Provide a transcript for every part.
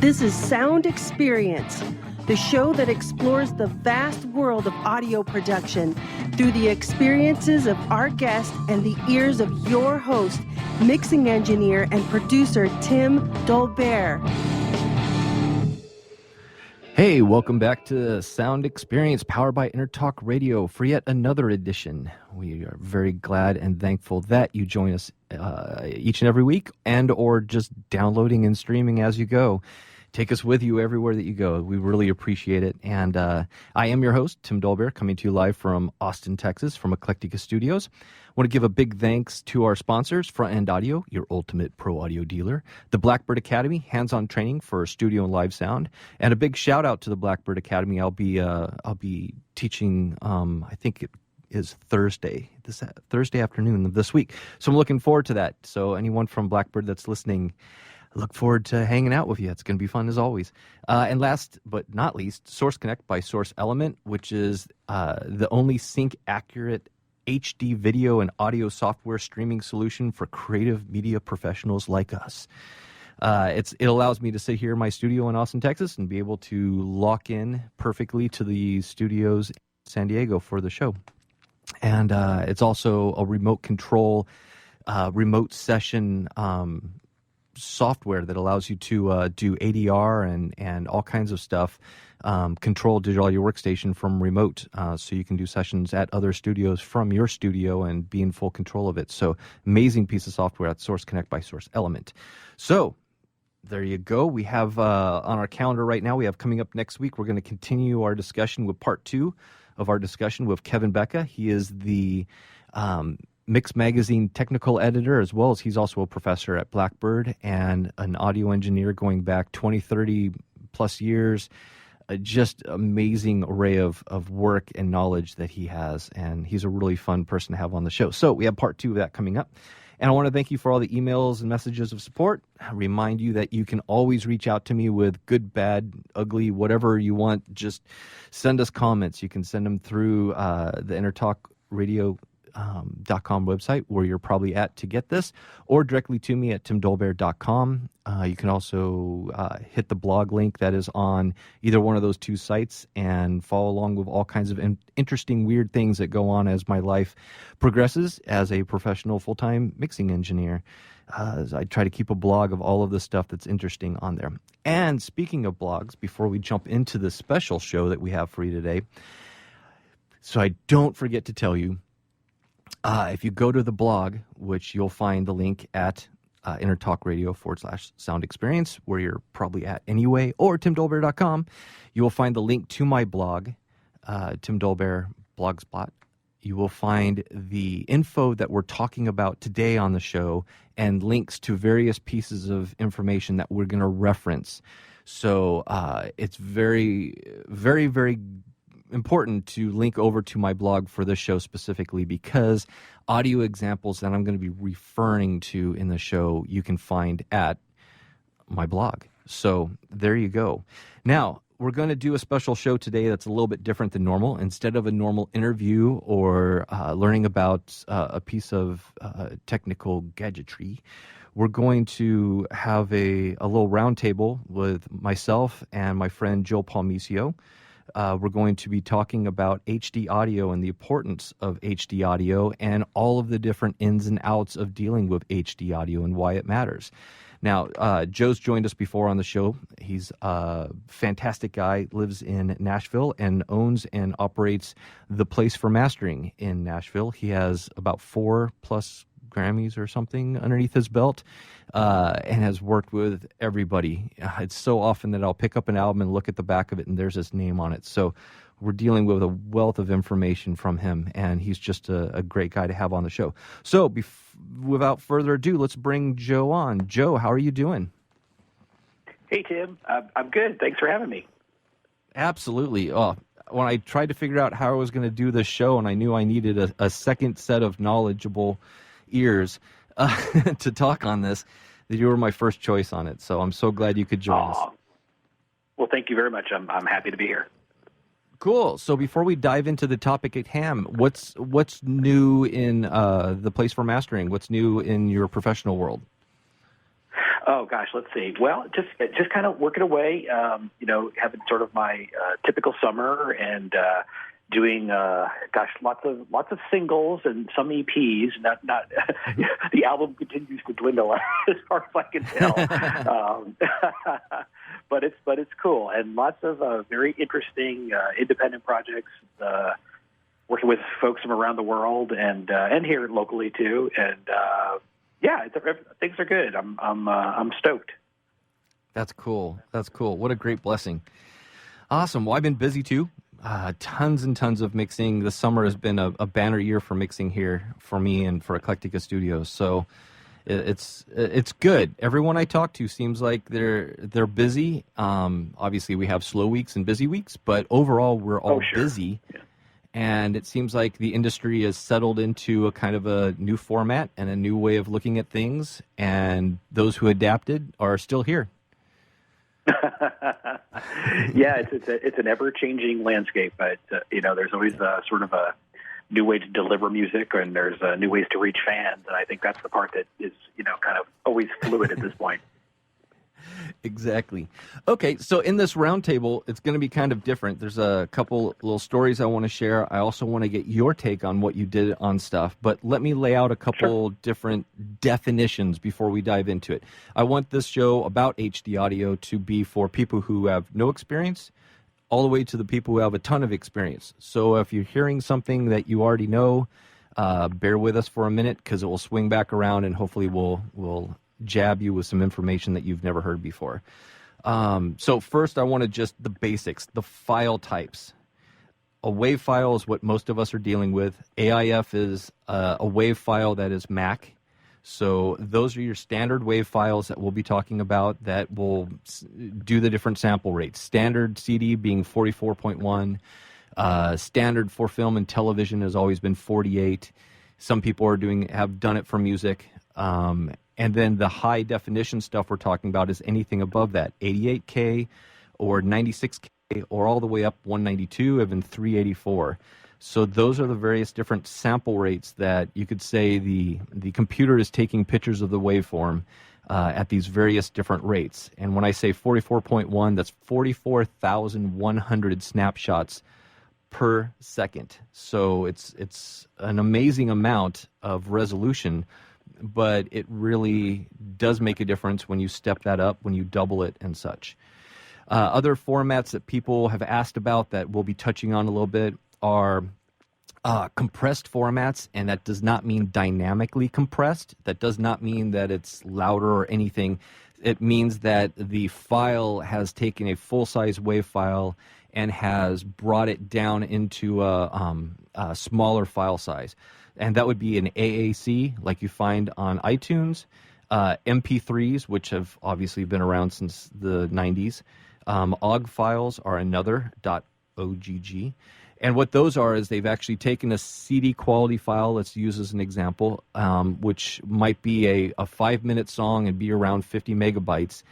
This is Sound Experience, the show that explores the vast world of audio production through the experiences of our guests and the ears of your host, mixing engineer and producer Tim Dolbear. Hey, welcome back to Sound Experience, powered by Intertalk Radio for yet another edition. We are very glad and thankful that you join us each and every week, and or just downloading and streaming as you go. Take us with you everywhere that you go. We really appreciate it. And I am your host, Tim Dolbear, coming to you live from Austin, Texas, from Eclectica Studios. I want to give a big thanks to our sponsors, Front End Audio, your ultimate pro audio dealer, the Blackbird Academy, hands-on training for studio and live sound, and a big shout out to the Blackbird Academy. I'll be teaching. I think it is Thursday afternoon of this week. So I'm looking forward to that. So anyone from Blackbird that's listening, I look forward to hanging out with you. It's going to be fun as always. And last but not least, Source Connect by Source Element, which is the only sync-accurate HD video and audio software streaming solution for creative media professionals like us. It allows me to sit here in my studio in Austin, Texas, and be able to lock in perfectly to the studios in San Diego for the show. And it's also a remote control, remote session software that allows you to do ADR and all kinds of stuff, control digital audio workstation from remote, so you can do sessions at other studios from your studio and be in full control of it. So amazing piece of software at Source Connect by Source Element. So there you go. We have on our calendar right now, we have coming up next week, we're going to continue our discussion with part 2 of our discussion with Kevin Becca. He is the Mix Magazine technical editor, as well as he's also a professor at Blackbird and an audio engineer going back 20, 30 plus years. Just amazing array of work and knowledge that he has, and he's a really fun person to have on the show. So we have part 2 of that coming up. And I want to thank you for all the emails and messages of support. I remind you that you can always reach out to me with good, bad, ugly, whatever you want. Just send us comments. You can send them through the Intertalk Radio .com website, where you're probably at to get this, or directly to me at timdolbear.com. You can also hit the blog link that is on either one of those 2 sites and follow along with all kinds of interesting, weird things that go on as my life progresses as a professional full-time mixing engineer. I try to keep a blog of all of the stuff that's interesting on there. And speaking of blogs, before we jump into the special show that we have for you today, so I don't forget to tell you, if you go to the blog, which you'll find the link at Intertalk Radio /sound experience, where you're probably at anyway, or timdolbear.com, you will find the link to my blog, Tim Dolbear Blogspot. You will find the info that we're talking about today on the show and links to various pieces of information that we're going to reference. So it's very, very, very important to link over to my blog for this show specifically, because audio examples that I'm going to be referring to in the show you can find at my blog. So there you go. Now, we're going to do a special show today that's a little bit different than normal. Instead of a normal interview or learning about a piece of technical gadgetry, we're going to have a little round table with myself and my friend Joe Palmaccio. We're going to be talking about HD audio and the importance of HD audio and all of the different ins and outs of dealing with HD audio and why it matters. Now, Joe's joined us before on the show. He's a fantastic guy, lives in Nashville, and owns and operates the Place for Mastering in Nashville. He has about 4+ Grammys or something underneath his belt, and has worked with everybody. It's so often that I'll pick up an album and look at the back of it and there's his name on it. So we're dealing with a wealth of information from him, and he's just a great guy to have on the show. So without further ado, let's bring Joe on. Joe, how are you doing? Hey, Tim. I'm good. Thanks for having me. Absolutely. When I tried to figure out how I was going to do this show, and I knew I needed a second set of knowledgeable ears to talk on this, that you were my first choice on it. So I'm so glad you could join us. Well, thank you very much. I'm happy to be here. Cool. So before we dive into the topic at hand, what's new in the Place for Mastering? What's new in your professional world? Oh gosh, let's see. Well, just kind of working away. Having sort of my typical summer and doing lots of singles and some EPs. Not the album continues to dwindle as far as I can tell. But it's cool, and lots of very interesting independent projects. Working with folks from around the world and here locally too, and things are good. I'm stoked. That's cool. What a great blessing. Awesome. Well, I've been busy too. Tons and tons of mixing. The summer has been a banner year for mixing here for me and for Eclectica Studios. So it's good. Everyone I talk to seems like they're busy. Obviously, we have slow weeks and busy weeks, but overall, we're all busy. Yeah. And it seems like the industry has settled into a kind of a new format and a new way of looking at things. And those who adapted are still here. Yeah, it's an ever-changing landscape. But there's always sort of a new way to deliver music, and there's new ways to reach fans. And I think that's the part that is kind of always fluid at this point. Exactly. Okay, so in this roundtable, it's going to be kind of different. There's a couple little stories I want to share. I also want to get your take on what you did on stuff, but let me lay out a couple different definitions before we dive into it. I want this show about HD audio to be for people who have no experience, all the way to the people who have a ton of experience. So if you're hearing something that you already know, bear with us for a minute, because it will swing back around, and hopefully we'll jab you with some information that you've never heard before. So first, I want to just the basics, the file types. A WAV file is what most of us are dealing with. AIF is a WAV file that is MAC. So those are your standard WAV files that we'll be talking about that will do the different sample rates. Standard CD being 44.1. Standard for film and television has always been 48. Some people have done it for music. And then the high definition stuff we're talking about is anything above that, 88K or 96K or all the way up 192, even 384. So those are the various different sample rates that you could say the computer is taking pictures of the waveform at these various different rates. And when I say 44.1, that's 44,100 snapshots per second. So it's an amazing amount of resolution, but it really does make a difference when you step that up, when you double it and such. Other formats that people have asked about that we'll be touching on a little bit are compressed formats, and that does not mean dynamically compressed. That does not mean that it's louder or anything. It means that the file has taken a full-size WAV file and has brought it down into a smaller file size. And that would be an AAC, like you find on iTunes, MP3s, which have obviously been around since the 90s. OGG files are another, .ogg. And what those are is they've actually taken a CD quality file, let's use as an example, which might be a 5-minute song and be around 50 megabytes,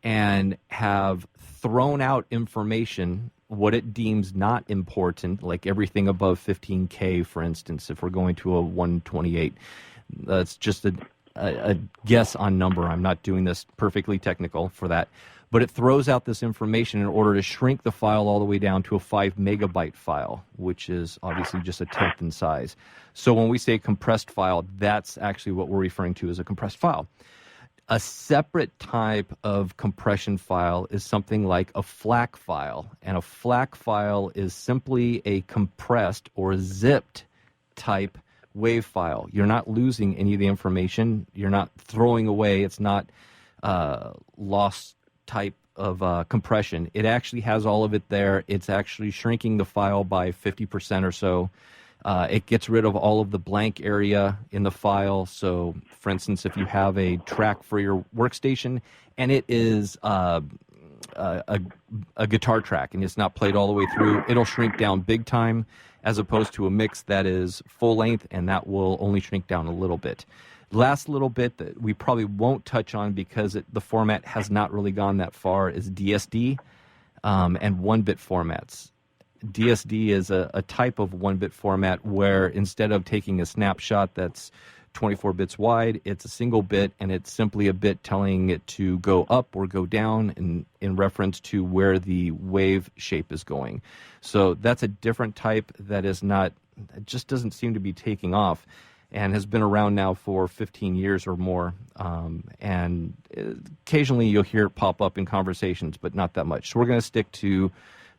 and have thrown out information, what it deems not important, like everything above 15K, for instance, if we're going to a 128. That's just a guess on number. I'm not doing this perfectly technical for that. But it throws out this information in order to shrink the file all the way down to a 5 megabyte file, which is obviously just a tenth in size. So when we say compressed file, that's actually what we're referring to as a compressed file. A separate type of compression file is something like a FLAC file. And a FLAC file is simply a compressed or zipped type WAV file. You're not losing any of the information. You're not throwing away. It's not lost type of compression. It actually has all of it there. It's actually shrinking the file by 50% or so. It gets rid of all of the blank area in the file. So, for instance, if you have a track for your workstation and it is a guitar track and it's not played all the way through, it'll shrink down big time, as opposed to a mix that is full length, and that will only shrink down a little bit. Last little bit that we probably won't touch on because the format has not really gone that far is DSD and 1-bit formats. DSD is a type of 1-bit format where instead of taking a snapshot that's 24 bits wide. It's a single bit, and it's simply a bit telling it to go up or go down in reference to where the wave shape is going. So that's a different type that is not, it just doesn't seem to be taking off, and has been around now for 15 years or more. And occasionally you'll hear it pop up in conversations, but not that much. So we're going to stick to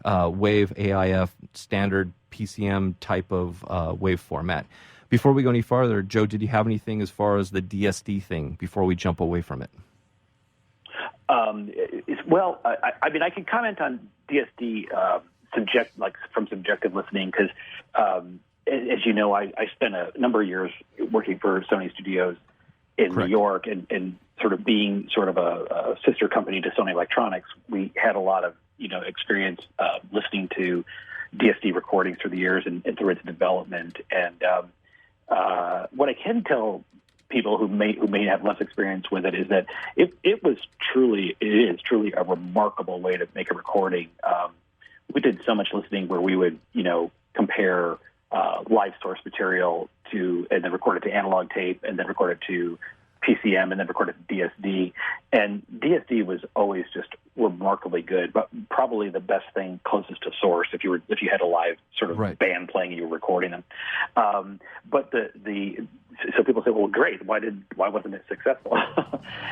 wave AIF, standard PCM type of wave format. Before we go any farther, Joe, did you have anything as far as the DSD thing before we jump away from it? Well, I mean, I can comment on DSD from subjective listening because, as you know, I spent a number of years working for Sony Studios in Correct. New York, and sort of being sort of a sister company to Sony Electronics. We had a lot of experience listening to DSD recordings through the years and through its development. And what I can tell people who may have less experience with it is that it is truly a remarkable way to make a recording. We did so much listening where we would compare live source material and then record it to analog tape, and then record it to PCM, and then record it to DSD. And DSD was always just remarkably good, but probably the best thing closest to source if you had a live sort of Right. band playing and you were recording them. But so people say, well, great, why wasn't it successful?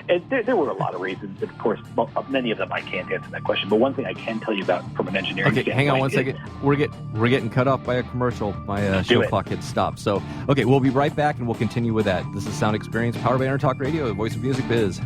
And there were a lot of reasons. And of course, many of them I can't answer that question. But one thing I can tell you about from an engineering standpoint. Hang on one second. We're getting cut off by a commercial. My show clock hit stop. So, okay, we'll be right back, and we'll continue with that. This is Sound Experience, powered by Intertalk Radio, the voice of music biz.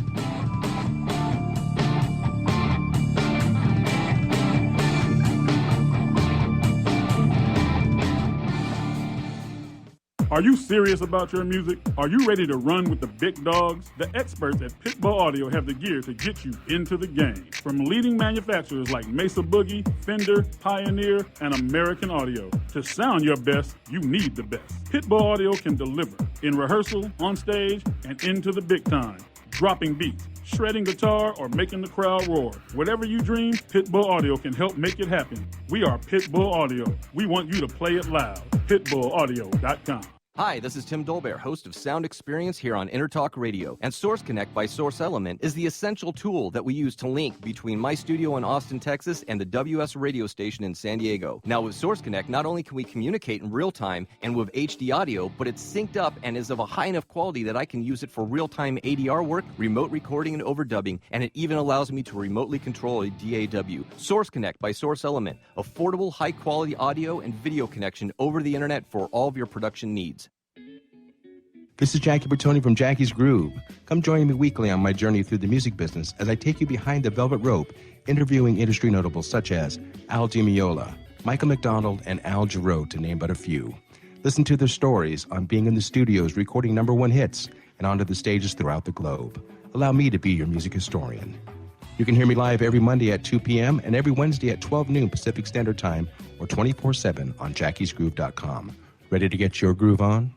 Are you serious about your music? Are you ready to run with the big dogs? The experts at Pitbull Audio have the gear to get you into the game. From leading manufacturers like Mesa Boogie, Fender, Pioneer, and American Audio. To sound your best, you need the best. Pitbull Audio can deliver in rehearsal, on stage, and into the big time. Dropping beats, shredding guitar, or making the crowd roar. Whatever you dream, Pitbull Audio can help make it happen. We are Pitbull Audio. We want you to play it loud. PitbullAudio.com. Hi, this is Tim Dolbear, host of Sound Experience here on Intertalk Radio. And Source Connect by Source Element is the essential tool that we use to link between my studio in Austin, Texas, and the WS radio station in San Diego. Now, with Source Connect, not only can we communicate in real time and with HD audio, but it's synced up and is of a high enough quality that I can use it for real-time ADR work, remote recording, and overdubbing, and it even allows me to remotely control a DAW. Source Connect by Source Element, affordable, high-quality audio and video connection over the internet for all of your production needs. This is Jackie Bertoni from Jackie's Groove. Come join me weekly on my journey through the music business as I take you behind the velvet rope, interviewing industry notables such as Al Di Meola, Michael McDonald, and Al Jarreau, to name but a few. Listen to their stories on being in the studios recording #1 hits and onto the stages throughout the globe. Allow me to be your music historian. You can hear me live every Monday at 2 p.m. and every Wednesday at 12 noon Pacific Standard Time, or 24/7 on jackiesgroove.com. Ready to get your groove on?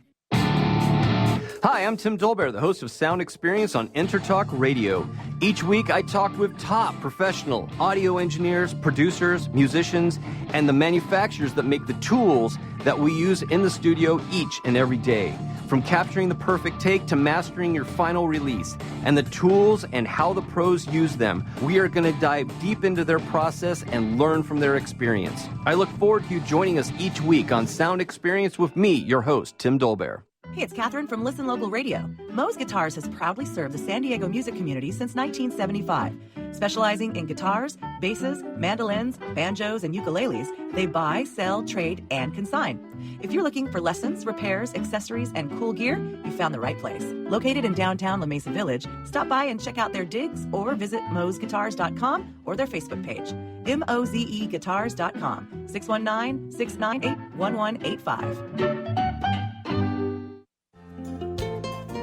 Hi, I'm Tim Dolbear, the host of Sound Experience on Intertalk Radio. Each week, I talk with top professional audio engineers, producers, musicians, and the manufacturers that make the tools that we use in the studio each and every day. From capturing the perfect take to mastering your final release, and the tools and how the pros use them, we are going to dive deep into their process and learn from their experience. I look forward to you joining us each week on Sound Experience with me, your host, Tim Dolbear. Hey, it's Catherine from Listen Local Radio. Moe's Guitars has proudly served the San Diego music community since 1975. Specializing in guitars, basses, mandolins, banjos, and ukuleles, they buy, sell, trade, and consign. If you're looking for lessons, repairs, accessories, and cool gear, you found the right place. Located in downtown La Mesa Village, stop by and check out their digs or visit moesguitars.com or their Facebook page, mozeguitars.com, 619-698-1185.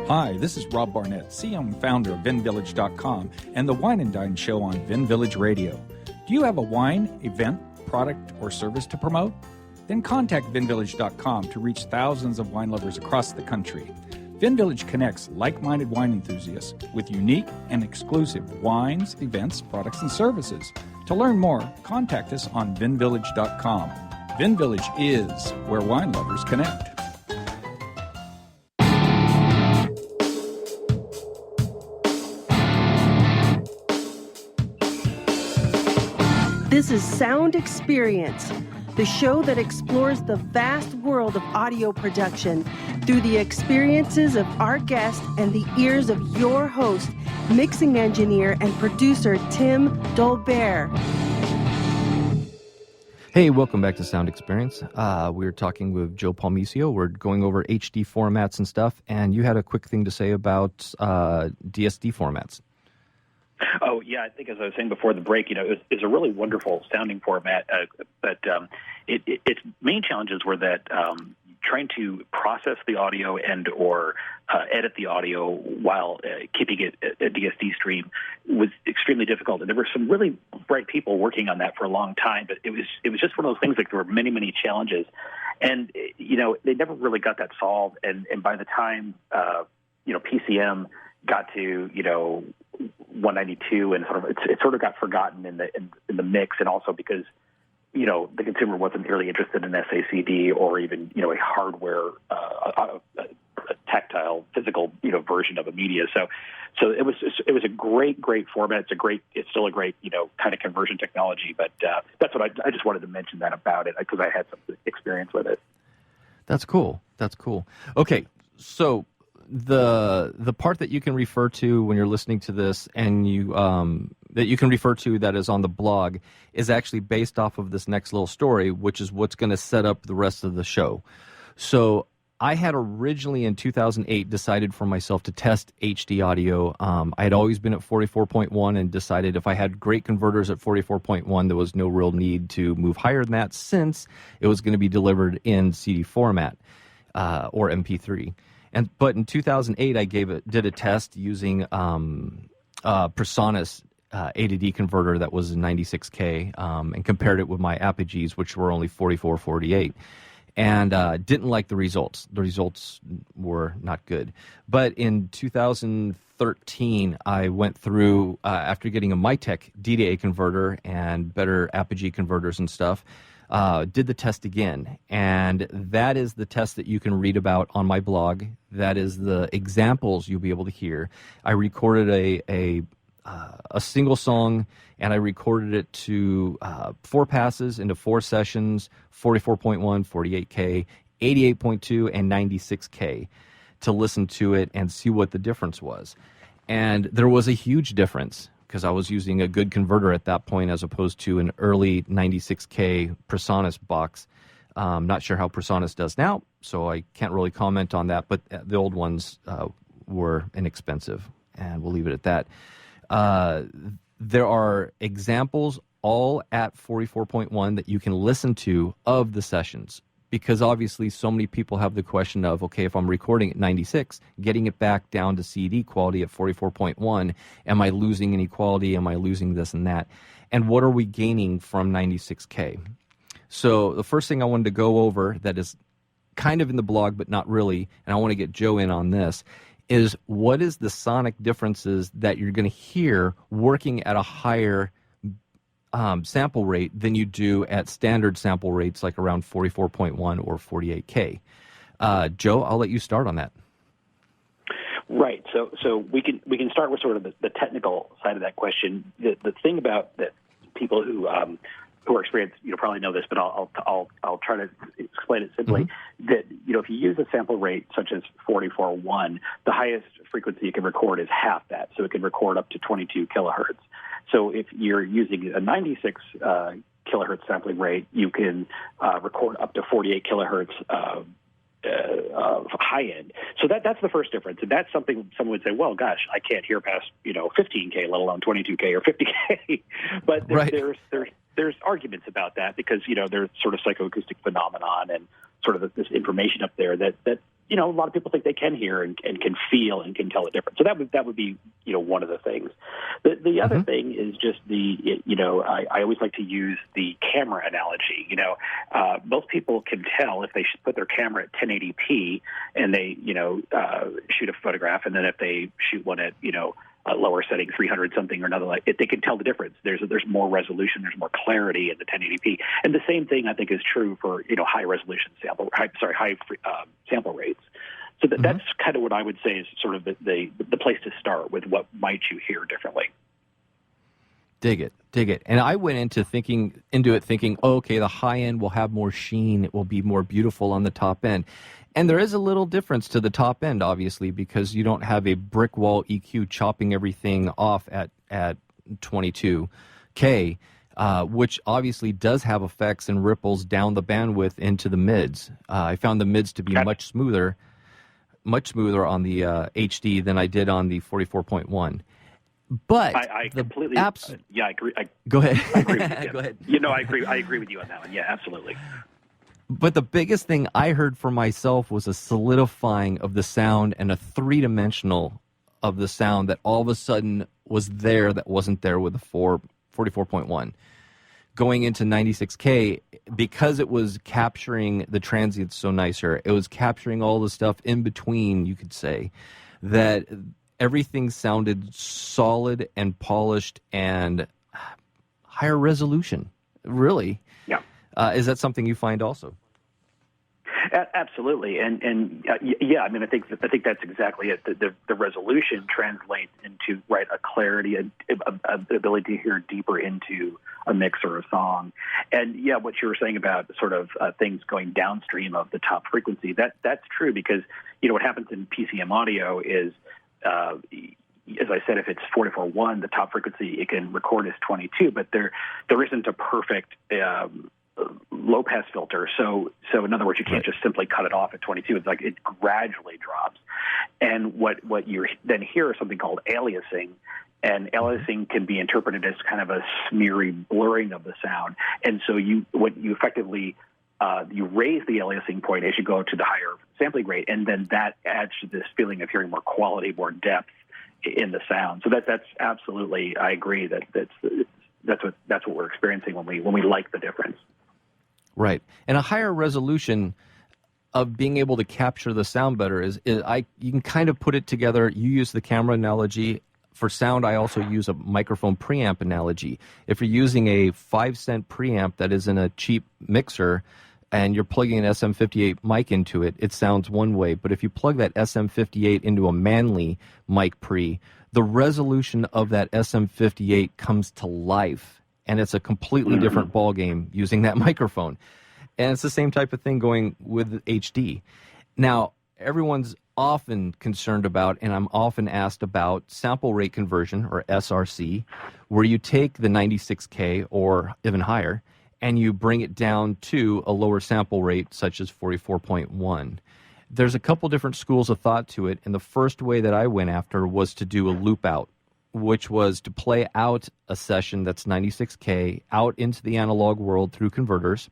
Hi, this is Rob Barnett, CEO and founder of VinVillage.com and the Wine and Dine Show on Vin Village Radio. Do you have a wine, event, product, or service to promote? Then contact VinVillage.com to reach thousands of wine lovers across the country. VinVillage connects like-minded wine enthusiasts with unique and exclusive wines, events, products, and services. To learn more, contact us on VinVillage.com. VinVillage is where wine lovers connect. This is Sound Experience, the show that explores the vast world of audio production through the experiences of our guest and the ears of your host, mixing engineer and producer Tim Dolbear. Hey, welcome back to Sound Experience. We're talking with Joe Palmaccio. We're going over HD formats and stuff, and you had a quick thing to say about DSD formats. Oh, yeah, I think as I was saying before the break, it's a really wonderful sounding format, but its main challenges were that trying to process the audio and or edit the audio while keeping it a DSD stream was extremely difficult. And there were some really bright people working on that for a long time, but it was just one of those things, like there were many, many challenges. And, they never really got that solved. And by the time, PCM got to, 192 and it sort of got forgotten in the mix, and also because the consumer wasn't really interested in SACD or even a hardware, a tactile, physical version of a media. So it was a great format. It's still a great kind of conversion technology. But that's what I just wanted to mention that about it because I had some experience with it. That's cool. Okay, so the part that you can refer to when you're listening to this, and that you can refer to that is on the blog, is actually based off of this next little story, which is what's going to set up the rest of the show. So I had originally in 2008 decided for myself to test HD audio. I had always been at 44.1 and decided if I had great converters at 44.1, there was no real need to move higher than that since it was going to be delivered in CD format or MP3. But in 2008, I did a test using Presonus A to D converter that was 96K and compared it with my Apogees, which were only 44-48, and didn't like the results. The results were not good. But in 2013, I went through, after getting a Mytek D-to-A converter and better Apogee converters and stuff, did the test again, and that is the test that you can read about on my blog. That is the examples you'll be able to hear. I recorded a single song, and I recorded it to 4 passes into 4 sessions, 44.1, 48K, 88.2, and 96K, to listen to it and see what the difference was. And there was a huge difference, because I was using a good converter at that point as opposed to an early 96K Presonus box. Not sure how Presonus does now, so I can't really comment on that, but the old ones were inexpensive, and we'll leave it at that. There are examples all at 44.1 that you can listen to of the sessions, because obviously so many people have the question of, okay, if I'm recording at 96, getting it back down to CD quality at 44.1, am I losing any quality? Am I losing this and that? And what are we gaining from 96K? So the first thing I wanted to go over that is kind of in the blog, but not really, and I want to get Joe in on this, is what is the sonic differences that you're going to hear working at a higher sample rate than you do at standard sample rates like around 44.1 or 48K. Joe, I'll let you start on that. Right. So we can start with sort of the technical side of that question. The thing about that, people who are experienced, probably know this, but I'll try to explain it simply. Mm-hmm. That if you use a sample rate such as 44.1, the highest frequency you can record is half that, so it can record up to 22 kilohertz. So if you're using a 96 kilohertz sampling rate, you can record up to 48 kilohertz high end. So that's the first difference, and that's something someone would say, well, gosh, I can't hear past 15K, let alone 22K or 50K. But there's arguments about that because there's sort of psychoacoustic phenomenon and sort of this information up there that a lot of people think they can hear and can feel and can tell the difference. So that would be one of the things. The other thing is just I always like to use the camera analogy. Most people can tell if they put their camera at 1080p and they shoot a photograph, and then if they shoot one at a lower setting, 300 something or another, they can tell the difference. There's more resolution, there's more clarity in the 1080p, and the same thing I think is true for high resolution sample rates. So that's kind of what I would say is sort of the place to start with. What might you hear differently? Dig it. And I went into it thinking, oh, okay, the high end will have more sheen. It will be more beautiful on the top end. And there is a little difference to the top end, obviously, because you don't have a brick wall EQ chopping everything off at 22K, which obviously does have effects and ripples down the bandwidth into the mids. I found the mids to be much smoother on the HD than I did on the 44.1. But I completely yeah, I agree. Go ahead. I agree with you. Go ahead. I agree with you on that one. Yeah, absolutely. But the biggest thing I heard for myself was a solidifying of the sound and a three-dimensional of the sound that all of a sudden was there that wasn't there with the 44.1. Going into 96K, because it was capturing the transients so nicer, it was capturing all the stuff in between, you could say, that everything sounded solid and polished and higher resolution, really. Yeah. Is that something you find also? Absolutely, and yeah, I mean, I think that's exactly it. The resolution translates into a clarity, an ability to hear deeper into a mix or a song, and yeah, what you were saying about sort of things going downstream of the top frequency, that's true, because what happens in PCM audio is, as I said, if it's 44.1, the top frequency it can record as 22, but there isn't a perfect low pass filter. So in other words, you can't just simply cut it off at 22. It's like it gradually drops. And what you then hear is something called aliasing. And aliasing can be interpreted as kind of a smeary blurring of the sound. And so you effectively you raise the aliasing point as you go to the higher sampling rate, and then that adds to this feeling of hearing more quality, more depth in the sound. So that's absolutely, I agree that's what we're experiencing when we like the difference. Right. And a higher resolution of being able to capture the sound better is you can kind of put it together. You use the camera analogy. For sound, I also use a microphone preamp analogy. If you're using a 5-cent preamp that is in a cheap mixer and you're plugging an SM58 mic into it, it sounds one way. But if you plug that SM58 into a Manley mic pre, the resolution of that SM58 comes to life. And it's a completely different ballgame using that microphone. And it's the same type of thing going with HD. Now, everyone's often concerned about, and I'm often asked about, sample rate conversion, or SRC, where you take the 96K or even higher, and you bring it down to a lower sample rate, such as 44.1. There's a couple different schools of thought to it, and the first way that I went after was to do a loop out, which was to play out a session that's 96K out into the analog world through converters,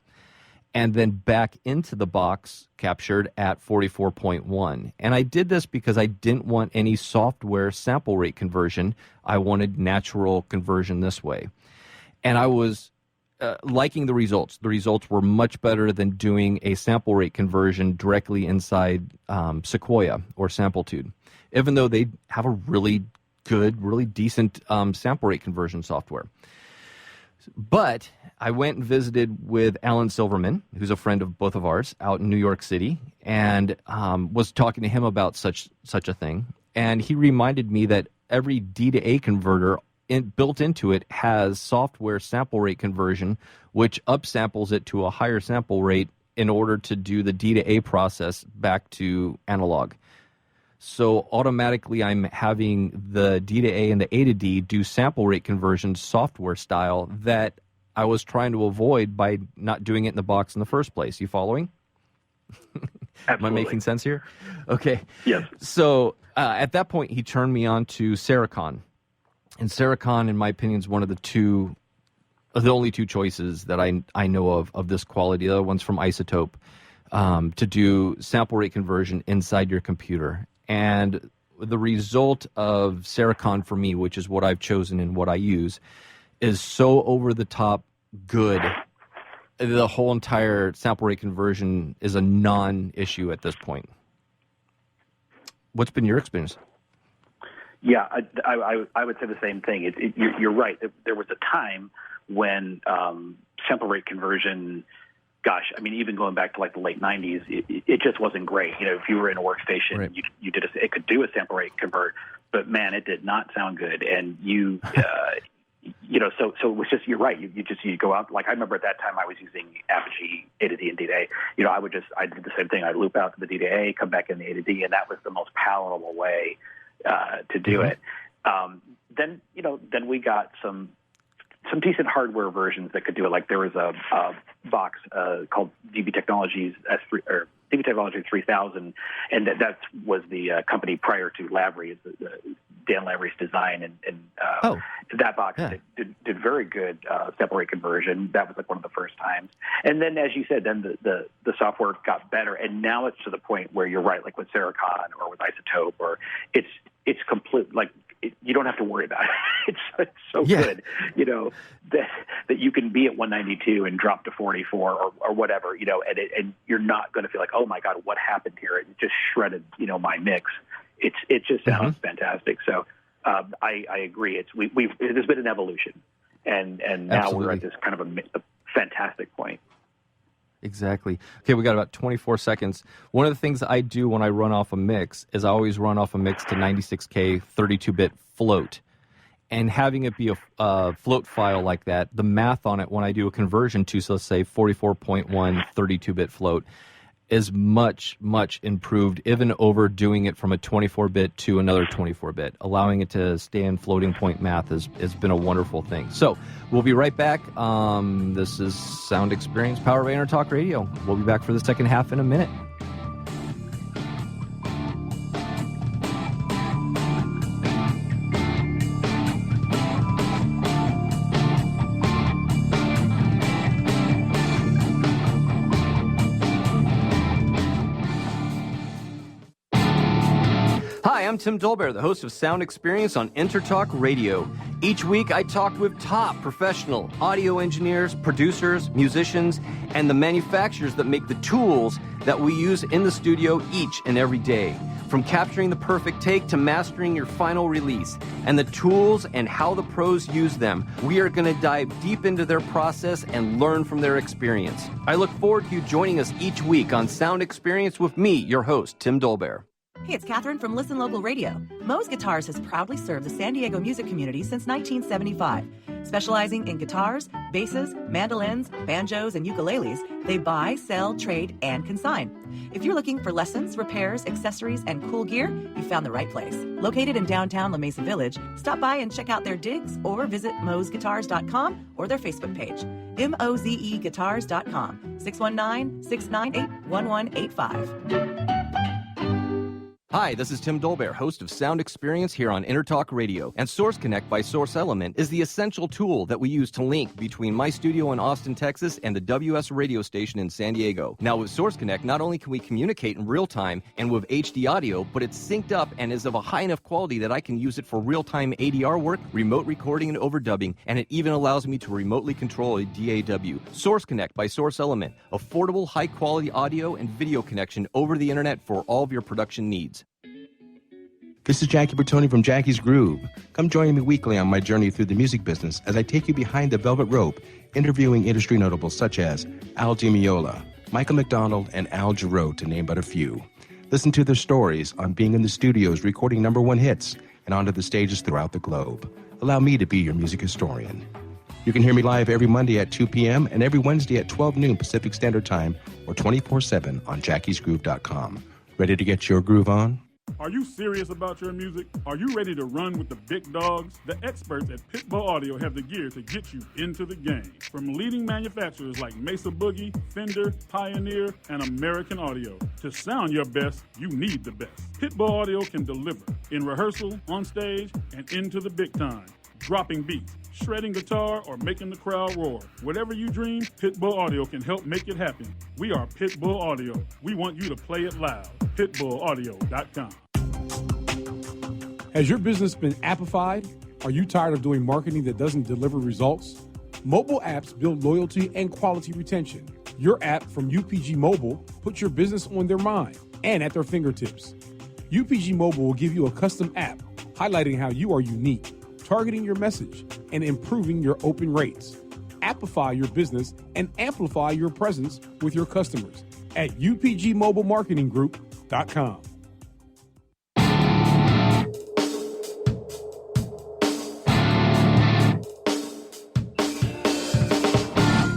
and then back into the box captured at 44.1. And I did this because I didn't want any software sample rate conversion. I wanted natural conversion this way. And I was liking the results. The results were much better than doing a sample rate conversion directly inside Sequoia or Samplitude, even though they have a really good, really decent sample rate conversion software. But I went and visited with Alan Silverman, who's a friend of both of ours, out in New York City, and was talking to him about such a thing. And he reminded me that every D to A converter built into it has software sample rate conversion, which upsamples it to a higher sample rate in order to do the D to A process back to analog. So automatically I'm having the D to A and the A to D do sample rate conversion software style that I was trying to avoid by not doing it in the box in the first place. You following? Am I making sense here? Okay. Yes. So at that point, he turned me on to Sericon. And Sericon, in my opinion, is one of the only two choices that I know of this quality. The other one's from Isotope to do sample rate conversion inside your computer. And the result of Sericon for me, which is what I've chosen and what I use, is so over the top good. The whole entire sample rate conversion is a non-issue at this point. What's been your experience? Yeah, I would say the same thing. You're right. There was a time when sample rate conversion, gosh, I mean, even going back to like the late 90s, it just wasn't great. If you were in a workstation, right, you it could do a sample rate convert, but man, it did not sound good. And so it was just, you're right. You go out, like I remember at that time I was using Apogee A to D and D to A. I did the same thing. I'd loop out to the D to A, come back in the A to D, and that was the most palatable way to do it. Then we got some decent hardware versions that could do it. Like there was a box called DB Technologies S3 or DB Technology 3000, and that was the company prior to Lavery, Dan Lavery's design, and that box did very good sample rate conversion. That was like one of the first times. And then, as you said, then the software got better, and now it's to the point where you're right, like with Sericon or with Isotope, or it's complete, like you don't have to worry about it. It's so good, that you can be at 192 and drop to 44 or whatever, and you're not going to feel like, oh my God, what happened here? It just shredded, my mix. It just sounds fantastic. So I agree. There's been an evolution, and now we're at this kind of a fantastic point. Exactly. Okay, we got about 24 seconds. One of the things I do when I run off a mix is I always run off a mix to 96K 32-bit float. And having it be a float file like that, the math on it when I do a conversion to, so let's say 44.1 32-bit float, is much, much improved, even over doing it from a 24-bit to another 24-bit. Allowing it to stay in floating point math has been a wonderful thing. So we'll be right back. This is Sound Experience powered by Intertalk Radio. We'll be back for the second half in a minute. I'm Tim Dolbear, the host of Sound Experience on Intertalk Radio. Each week, I talk with top professional audio engineers, producers, musicians, and the manufacturers that make the tools that we use in the studio each and every day. From capturing the perfect take to mastering your final release, and the tools and how the pros use them, we are going to dive deep into their process and learn from their experience. I look forward to you joining us each week on Sound Experience with me, your host, Tim Dolbear. Hey, it's Catherine from Listen Local Radio. Moe's Guitars has proudly served the San Diego music community since 1975. Specializing in guitars, basses, mandolins, banjos, and ukuleles, they buy, sell, trade, and consign. If you're looking for lessons, repairs, accessories, and cool gear, you found the right place. Located in downtown La Mesa Village, stop by and check out their digs or visit moesguitars.com or their Facebook page, mozeguitars.com, 619-698-1185. Hi, this is Tim Dolbear, host of Sound Experience here on Intertalk Radio. And Source Connect by Source Element is the essential tool that we use to link between my studio in Austin, Texas, and the WS radio station in San Diego. Now, with Source Connect, not only can we communicate in real time and with HD audio, but it's synced up and is of a high enough quality that I can use it for real-time ADR work, remote recording, and overdubbing, and it even allows me to remotely control a DAW. Source Connect by Source Element, affordable, high-quality audio and video connection over the internet for all of your production needs. This is Jackie Bertoni from Jackie's Groove. Come join me weekly on my journey through the music business as I take you behind the velvet rope, interviewing industry notables such as Al DiMeola, Michael McDonald, and Al Jarreau, to name but a few. Listen to their stories on being in the studios recording #1 hits and onto the stages throughout the globe. Allow me to be your music historian. You can hear me live every Monday at 2 p.m. and every Wednesday at 12 noon Pacific Standard Time or 24/7 on jackiesgroove.com. Ready to get your groove on? Are you serious about your music? Are you ready to run with the big dogs? The experts at Pitbull Audio have the gear to get you into the game. From leading manufacturers like Mesa Boogie, Fender, Pioneer, and American Audio. To sound your best, you need the best. Pitbull Audio can deliver in rehearsal, on stage, and into the big time. Dropping beats, shredding guitar, or making the crowd roar. Whatever you dream, Pitbull Audio can help make it happen. We are Pitbull Audio. We want you to play it loud. PitbullAudio.com. Has your business been appified? Are you tired of doing marketing that doesn't deliver results? Mobile apps build loyalty and quality retention. Your app from UPG Mobile puts your business on their mind and at their fingertips. UPG Mobile will give you a custom app highlighting how you are unique, targeting your message, and improving your open rates. Appify your business and amplify your presence with your customers at upgmobilemarketinggroup.com.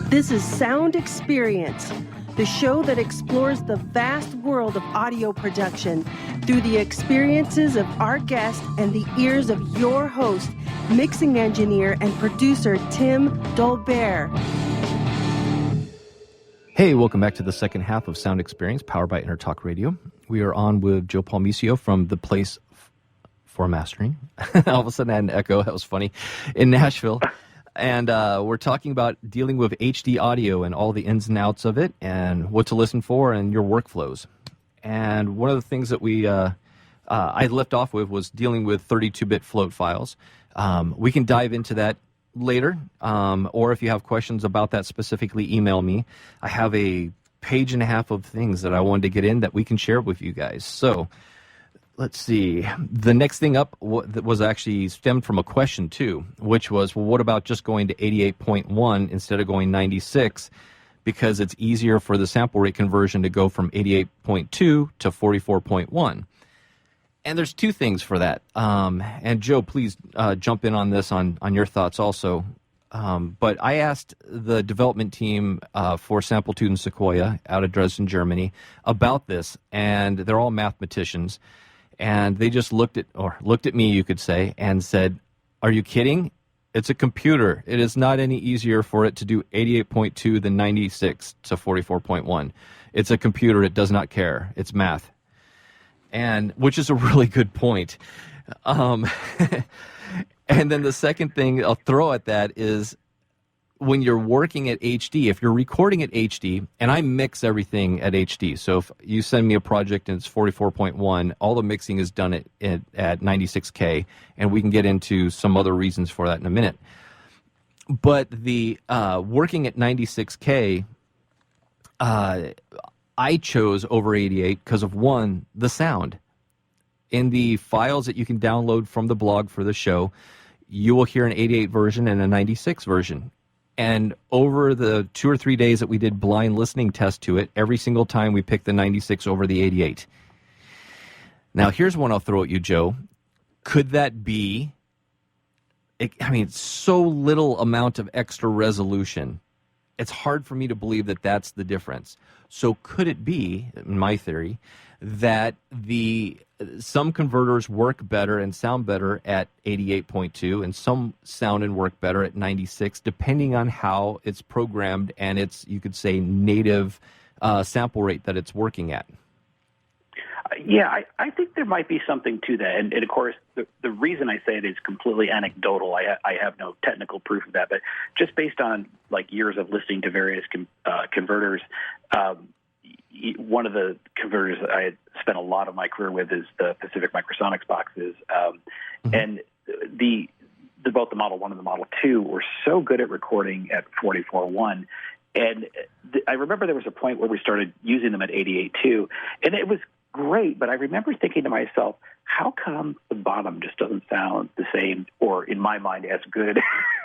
This is Sound Experience, the show that explores the vast world of audio production through the experiences of our guest and the ears of your host, mixing engineer and producer Tim Dolbear. Hey, welcome back to the second half of Sound Experience, powered by Intertalk Radio. We are on with Joe Palmaccio from The Place for Mastering. All of a sudden I had an echo. That was funny. In Nashville. And we're talking about dealing with HD audio and all the ins and outs of it and what to listen for and your workflows. And one of the things that I left off with was dealing with 32-bit float files. We can dive into that later, or if you have questions about that specifically, email me. I have a page and a half of things that I wanted to get in that we can share with you guys. So let's see. The next thing up was actually stemmed from a question too, which was, well, what about just going to 88.1 instead of going 96? Because it's easier for the sample rate conversion to go from 88.2 to 44.1. And there's two things for that. And Joe, please jump in on this on your thoughts also. But I asked the development team for Samplitude and Sequoia out of Dresden, Germany, about this, and they're all mathematicians, and they just looked at me, you could say, and said, "Are you kidding? It's a computer. It is not any easier for it to do 88.2 than 96 to 44.1. It's a computer. It does not care. It's math." And which is a really good point. And then the second thing I'll throw at that is when you're working at HD, if you're recording at HD, and I mix everything at HD, so if you send me a project and it's 44.1, all the mixing is done at 96K, and we can get into some other reasons for that in a minute. But the working at 96K, I chose over 88 because of, one, the sound. In the files that you can download from the blog for the show, you will hear an 88 version and a 96 version. And over the 2 or 3 days that we did blind listening tests to it, every single time we picked the 96 over the 88. Now, here's one I'll throw at you, Joe. Could that be, so little amount of extra resolution. It's hard for me to believe that that's the difference. So could it be, in my theory, that some converters work better and sound better at 88.2 and some sound and work better at 96, depending on how it's programmed and its, you could say, native sample rate that it's working at? Yeah, I think there might be something to that. And of course, the reason I say it is completely anecdotal. I have no technical proof of that, but just based on like years of listening to various converters, one of the converters I had spent a lot of my career with is the Pacific Microsonics boxes. And both the Model 1 and the Model 2 were so good at recording at 44.1. And I remember there was a point where we started using them at 88.2, and it was great, but I remember thinking to myself, how come the bottom just doesn't sound the same, or in my mind, as good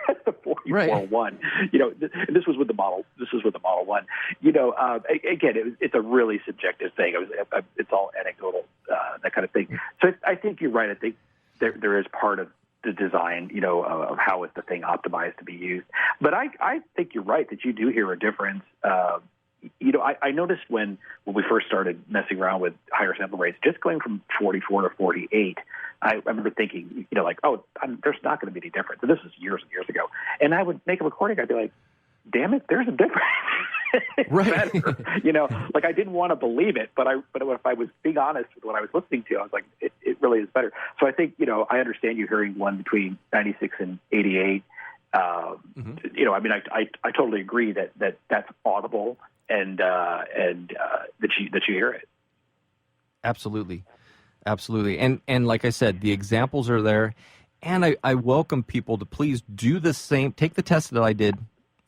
as the 44.1? Right. This was with the Model 1. Again, it's a really subjective thing. It's all anecdotal, that kind of thing. So I think you're right. I think there is part of the design, of how is the thing optimized to be used. But I think you're right that you do hear a difference. I noticed when we first started messing around with higher sample rates, just going from 44 to 48, I remember thinking, there's not going to be any difference. And this was years and years ago. And I would make a recording. I'd be like, damn it, there's a difference. Right. Like I didn't want to believe it, but if I was being honest with what I was listening to, I was like, it really is better. So I think, I understand you hearing one between 96 and 88. I totally agree that that's audible and that you hear it. Absolutely. And like I said, the examples are there, and I welcome people to please do the same. Take the test that I did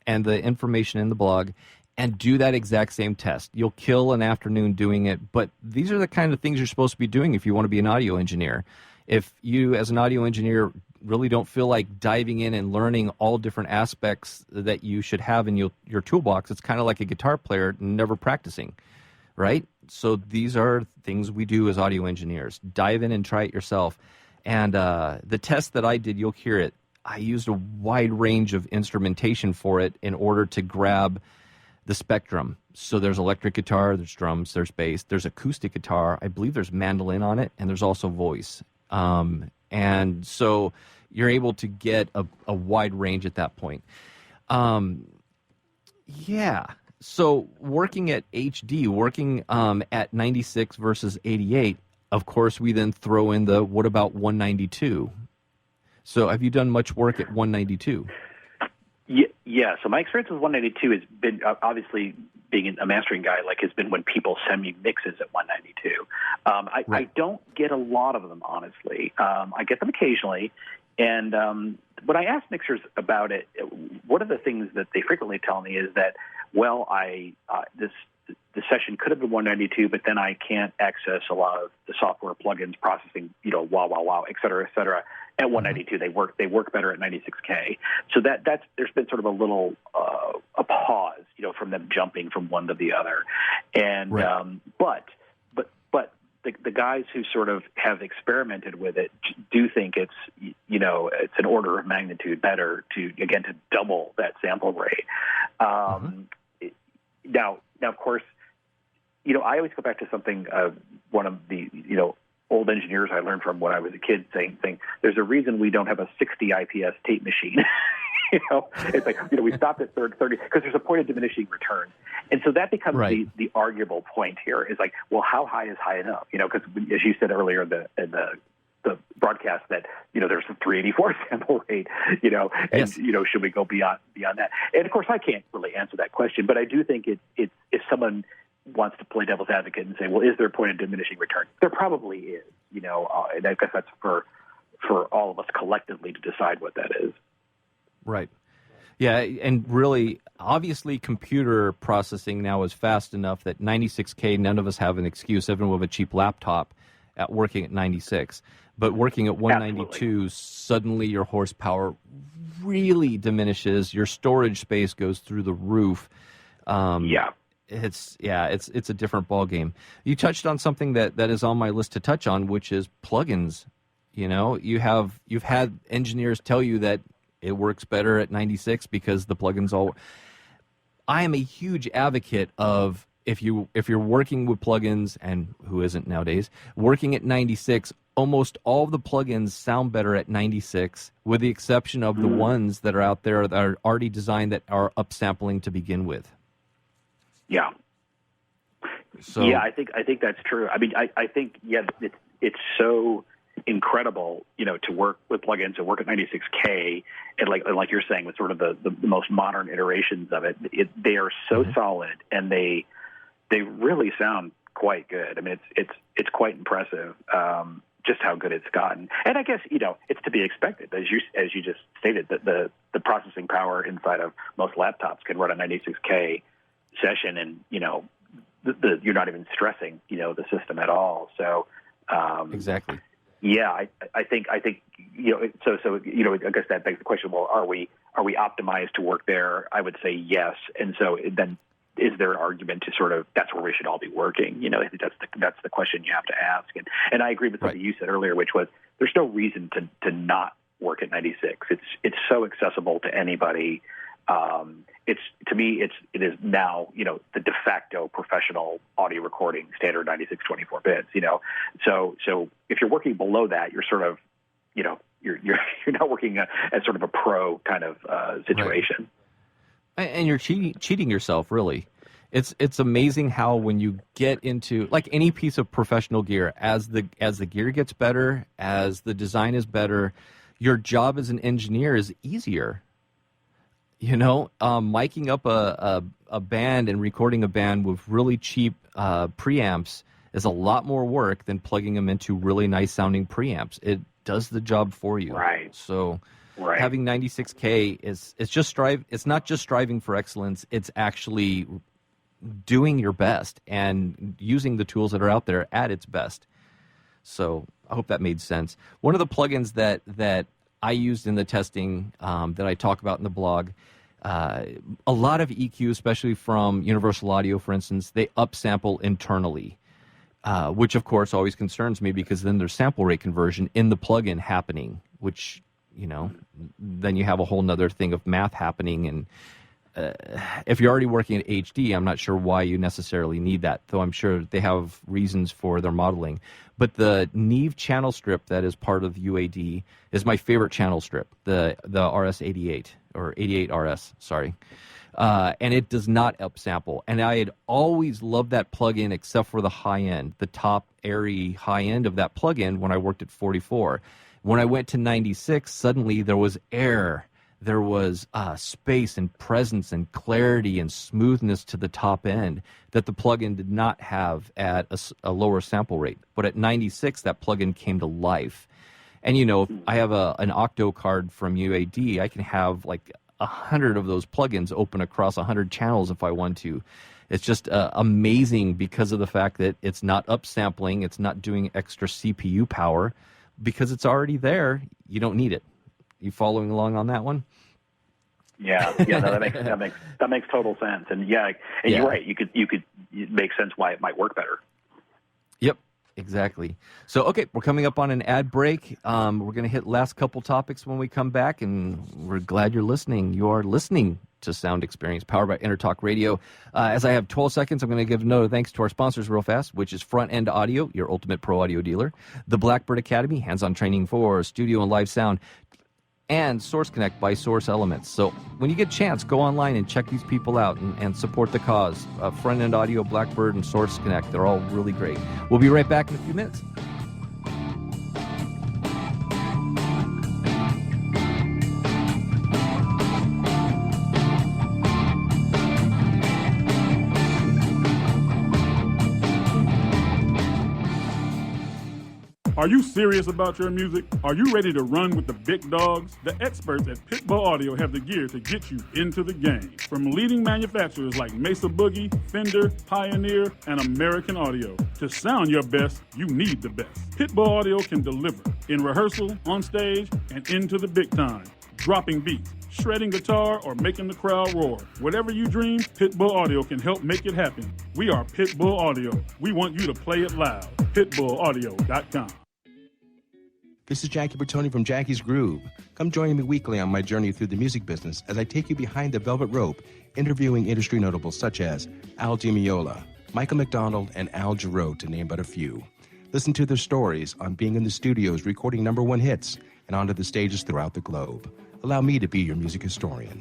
and the information in the blog and do that exact same test. You'll kill an afternoon doing it, but these are the kind of things you're supposed to be doing if you want to be an audio engineer. If you, as an audio engineer, really don't feel like diving in and learning all different aspects that you should have in your toolbox, it's kind of like a guitar player never practicing, right? So these are things we do as audio engineers. Dive in and try it yourself. And the test that I did, you'll hear it. I used a wide range of instrumentation for it in order to grab the spectrum. So there's electric guitar, there's drums, there's bass, there's acoustic guitar. I believe there's mandolin on it, and there's also voice. And so you're able to get a wide range at that point. Yeah. So working at HD, working at 96 versus 88, of course, we then throw in the what about 192? So have you done much work at 192? Yeah. So my experience with 192 has been, obviously, being a mastering guy, has been when people send me mixes at 192. I don't get a lot of them, honestly. I get them occasionally. And when I ask mixers about it, one of the things that they frequently tell me is that, well, the session could have been 192, but then I can't access a lot of the software plugins processing, wow, et cetera, at 192. They work better at 96K. So that's there's been sort of a little a pause, from them jumping from one to the other. And but the guys who sort of have experimented with it do think it's an order of magnitude better to double that sample rate. Now, of course, I always go back to something one of the old engineers I learned from when I was a kid saying there's a reason we don't have a 60 IPS tape machine. It's like, we stopped at 30 because there's a point of diminishing return. And so that becomes the arguable point here is like, well, how high is high enough? Because as you said earlier in the broadcast that, there's a 384 sample rate, and, should we go beyond that? And of course I can't really answer that question, but I do think it's if someone wants to play devil's advocate and say, well, is there a point of diminishing return? There probably is, and I guess that's for all of us collectively to decide what that is. Right. Yeah, and really, obviously, computer processing now is fast enough that 96K, none of us have an excuse, even with a cheap laptop, at working at 96. But working at 192, Absolutely. Suddenly your horsepower really diminishes. Your storage space goes through the roof. It's a different ballgame. You touched on something that is on my list to touch on, which is plugins. You've had engineers tell you that it works better at 96 because the plugins all. I am a huge advocate of if you're working with plugins, and who isn't nowadays, working at 96, almost all of the plugins sound better at 96, with the exception of the ones that are out there that are already designed that are upsampling to begin with. Yeah. So yeah, I think that's true. I mean, I think it's so incredible, to work with plugins and work at 96K, and like you're saying, with sort of the most modern iterations of it, they are so solid, and they really sound quite good. I mean, it's quite impressive, just how good it's gotten. And I guess it's to be expected, as you just stated, that the processing power inside of most laptops can run a 96K session, and you're not even stressing the system at all. So exactly. Yeah, I think so I guess that begs the question. Well, are we optimized to work there? I would say yes. And so then, is there an argument to sort of that's where we should all be working? I think that's the question you have to ask. And I agree with something you said earlier, which was there's no reason to not work at 96. It's so accessible to anybody. It is now, the de facto professional audio recording standard 96 24 bits, So if you're working below that, you're sort of, you're not working as sort of a pro kind of situation. Right. And you're cheating yourself, really. It's amazing how when you get into like any piece of professional gear, as the gear gets better, as the design is better, your job as an engineer is easier. Miking up a band and recording a band with really cheap preamps is a lot more work than plugging them into really nice sounding preamps. It does the job for you. Right. So having 96K it's not just striving for excellence, it's actually doing your best and using the tools that are out there at its best. So I hope that made sense. One of the plugins that I used in the testing that I talk about in the blog, a lot of EQ, especially from Universal Audio, for instance, they upsample internally, which of course always concerns me because then there's sample rate conversion in the plugin happening, which then you have a whole nother thing of math happening. And if you're already working at HD, I'm not sure why you necessarily need that, though I'm sure they have reasons for their modeling. But the Neve channel strip that is part of UAD is my favorite channel strip, the RS88, or 88RS, sorry. And it does not upsample. And I had always loved that plugin except for the high end, the top airy high end of that plugin when I worked at 44. When I went to 96, suddenly there was air. There was space and presence and clarity and smoothness to the top end that the plugin did not have at a lower sample rate. But at 96, that plugin came to life. And, I have an Octo card from UAD. I can have like 100 of those plugins open across 100 channels if I want to. It's just amazing because of the fact that it's not upsampling, it's not doing extra CPU power. Because it's already there, you don't need it. You following along on that one? Yeah, no, that makes total sense. And you're right. It makes sense why it might work better. Yep, exactly. So, okay, we're coming up on an ad break. We're going to hit last couple topics when we come back, and we're glad you're listening. You are listening to Sound Experience, powered by Intertalk Radio. As I have 12 seconds, I'm going to give another thanks to our sponsors real fast, which is Front End Audio, your ultimate pro audio dealer, the Blackbird Academy, hands-on training for studio and live sound, and Source Connect by Source Elements. So when you get a chance, go online and check these people out and support the cause. Front End Audio, Blackbird, and Source Connect, they're all really great. We'll be right back in a few minutes. Are you serious about your music? Are you ready to run with the big dogs? The experts at Pitbull Audio have the gear to get you into the game. From leading manufacturers like Mesa Boogie, Fender, Pioneer, and American Audio. To sound your best, you need the best. Pitbull Audio can deliver in rehearsal, on stage, and into the big time. Dropping beats, shredding guitar, or making the crowd roar. Whatever you dream, Pitbull Audio can help make it happen. We are Pitbull Audio. We want you to play it loud. PitbullAudio.com. This is Jackie Bertoni from Jackie's Groove. Come join me weekly on my journey through the music business as I take you behind the velvet rope, interviewing industry notables such as Al Di Meola, Michael McDonald, and Al Jarreau, to name but a few. Listen to their stories on being in the studios recording #1 hits and onto the stages throughout the globe. Allow me to be your music historian.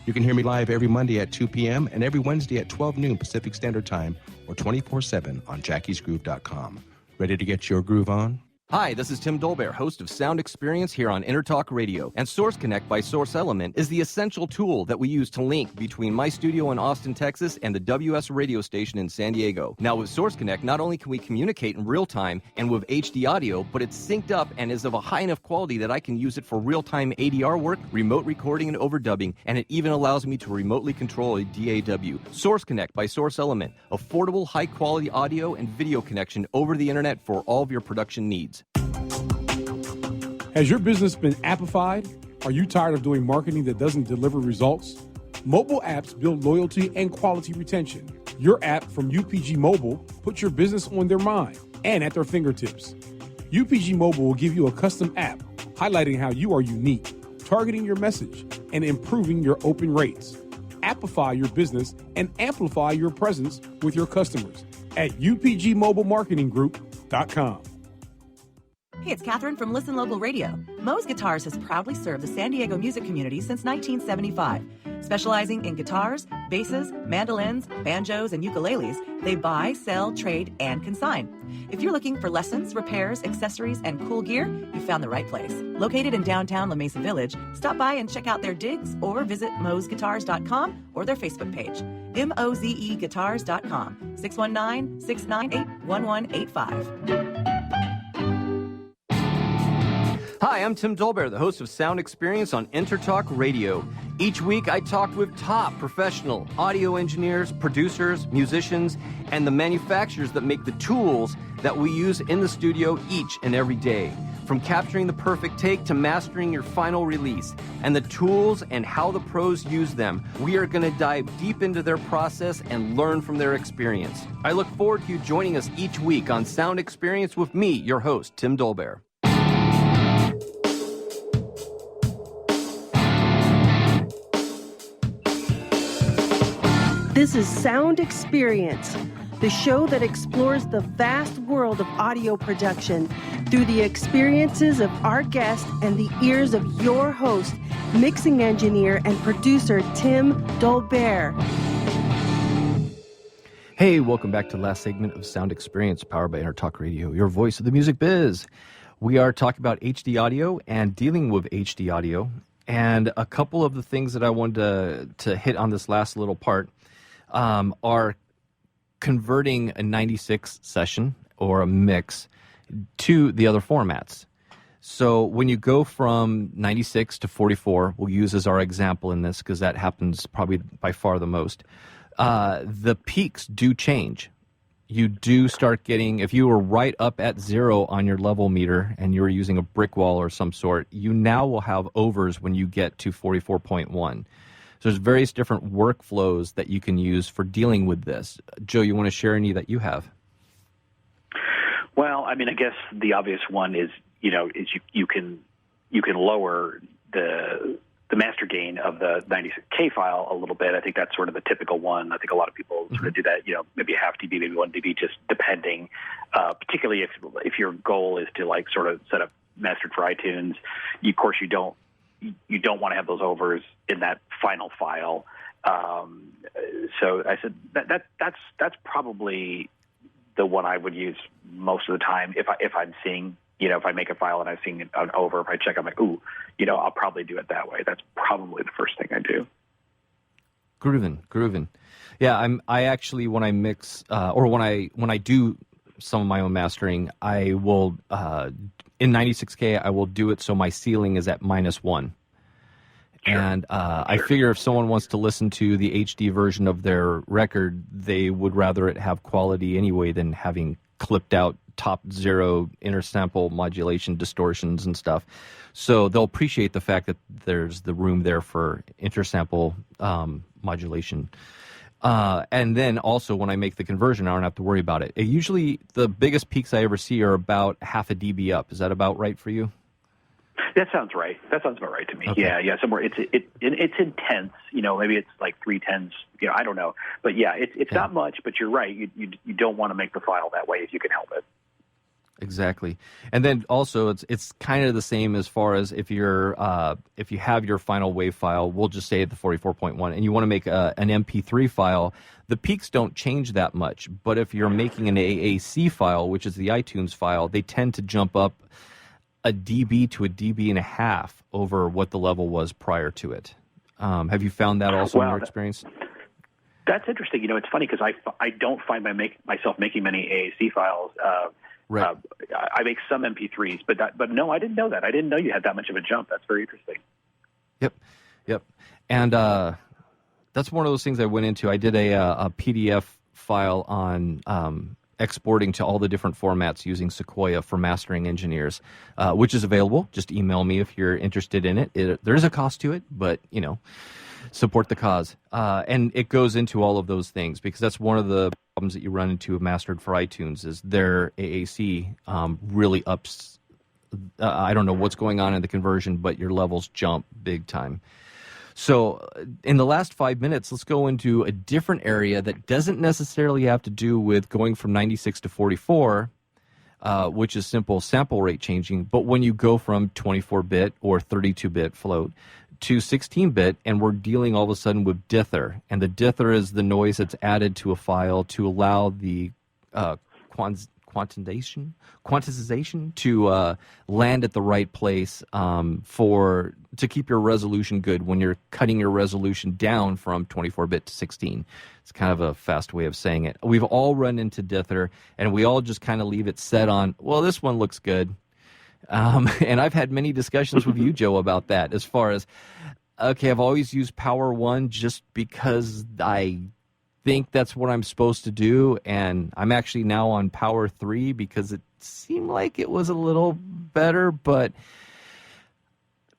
You can hear me live every Monday at 2 p.m. and every Wednesday at 12 noon Pacific Standard Time or 24/7 on jackiesgroove.com. Ready to get your groove on? Hi, this is Tim Dolbear, host of Sound Experience here on Intertalk Radio. And Source Connect by Source Element is the essential tool that we use to link between my studio in Austin, Texas, and the WS radio station in San Diego. Now, with Source Connect, not only can we communicate in real time and with HD audio, but it's synced up and is of a high enough quality that I can use it for real-time ADR work, remote recording, and overdubbing, and it even allows me to remotely control a DAW. Source Connect by Source Element, affordable, high-quality audio and video connection over the internet for all of your production needs. Has your business been appified? Are you tired of doing marketing that doesn't deliver results? Mobile apps build loyalty and quality retention. Your app from UPG Mobile puts your business on their mind and at their fingertips. UPG Mobile will give you a custom app highlighting how you are unique, targeting your message, and improving your open rates. Appify your business and amplify your presence with your customers at upgmobilemarketinggroup.com. Hey, it's Catherine from Listen Local Radio. Moe's Guitars has proudly served the San Diego music community since 1975. Specializing in guitars, basses, mandolins, banjos, and ukuleles, they buy, sell, trade, and consign. If you're looking for lessons, repairs, accessories, and cool gear, you found the right place. Located in downtown La Mesa Village, stop by and check out their digs or visit moesguitars.com or their Facebook page. mozeguitars.com, 619-698-1185. Hi, I'm Tim Dolbear, the host of Sound Experience on Intertalk Radio. Each week, I talk with top professional audio engineers, producers, musicians, and the manufacturers that make the tools that we use in the studio each and every day. From capturing the perfect take to mastering your final release, and the tools and how the pros use them, we are going to dive deep into their process and learn from their experience. I look forward to you joining us each week on Sound Experience with me, your host, Tim Dolbear. This is Sound Experience, the show that explores the vast world of audio production through the experiences of our guest and the ears of your host, mixing engineer and producer Tim Dolbear. Hey, welcome back to the last segment of Sound Experience, powered by Intertalk Radio, your voice of the music biz. We are talking about HD audio and dealing with HD audio. And a couple of the things that I wanted to hit on this last little part are converting a 96 session or a mix to the other formats. So when you go from 96 to 44, we'll use as our example in this because that happens probably by far the most. The peaks do change. You do start getting, if you were right up at 0 on your level meter and you were using a brick wall or some sort, you now will have overs when you get to 44.1. So there's various different workflows that you can use for dealing with this. Joe, you want to share any that you have? Well, I mean, I guess the obvious one is, you can lower the master gain of the 96K file a little bit. I think that's sort of the typical one. I think a lot of people sort of do that, maybe a half dB, maybe 1 dB, just depending, particularly if your goal is to like sort of set up mastered for iTunes. Of course, you don't want to have those overs in that final file. So I said that's probably the one I would use most of the time if I'm seeing, if I make a file and I'm seeing an over, if I check, I'm like, I'll probably do it that way. That's probably the first thing I do. Groovin'. Yeah, I actually, when I mix, or when I do some of my own mastering, I will, in 96K, I will do it so my ceiling is at -1. Sure. And I figure if someone wants to listen to the HD version of their record, they would rather it have quality anyway than having clipped out top 0 intersample modulation distortions and stuff. So they'll appreciate the fact that there's the room there for intersample modulation. And then also when I make the conversion, I don't have to worry about it. Usually the biggest peaks I ever see are about half a dB up. Is that about right for you? That sounds right. That sounds about right to me. Okay. Yeah. Somewhere it's intense. Maybe it's like 3/10. I don't know. But yeah, it's not much. But you're right. You don't want to make the file that way if you can help it. Exactly. And then also it's kind of the same as far as if you have your final wave file, we'll just say at the 44.1, and you want to make an MP3 file, the peaks don't change that much. But if you're making an AAC file, which is the iTunes file, they tend to jump up a dB to a dB and a half over what the level was prior to it. Have you found that also in your experience? That's interesting. It's funny because I don't find myself making many AAC files. Right. I make some MP3s, but no, I didn't know that. I didn't know you had that much of a jump. That's very interesting. Yep. And that's one of those things I went into. I did a PDF file on exporting to all the different formats using Sequoia for mastering engineers, which is available. Just email me if you're interested in it. There is a cost to it, but, support the cause. And it goes into all of those things because that's one of the problems that you run into with Mastered for iTunes is their AAC really ups. I don't know what's going on in the conversion, but your levels jump big time. So in the last 5 minutes, let's go into a different area that doesn't necessarily have to do with going from 96 to 44, which is simple sample rate changing. But when you go from 24-bit or 32-bit float to 16-bit, and we're dealing all of a sudden with dither. And the dither is the noise that's added to a file to allow the quantization to land at the right place to keep your resolution good when you're cutting your resolution down from 24-bit to 16. It's kind of a fast way of saying it. We've all run into dither, and we all just kind of leave it set on, well, this one looks good. And I've had many discussions with you, Joe, about that as far as, okay, I've always used Power 1 just because I think that's what I'm supposed to do, and I'm actually now on Power 3 because it seemed like it was a little better, but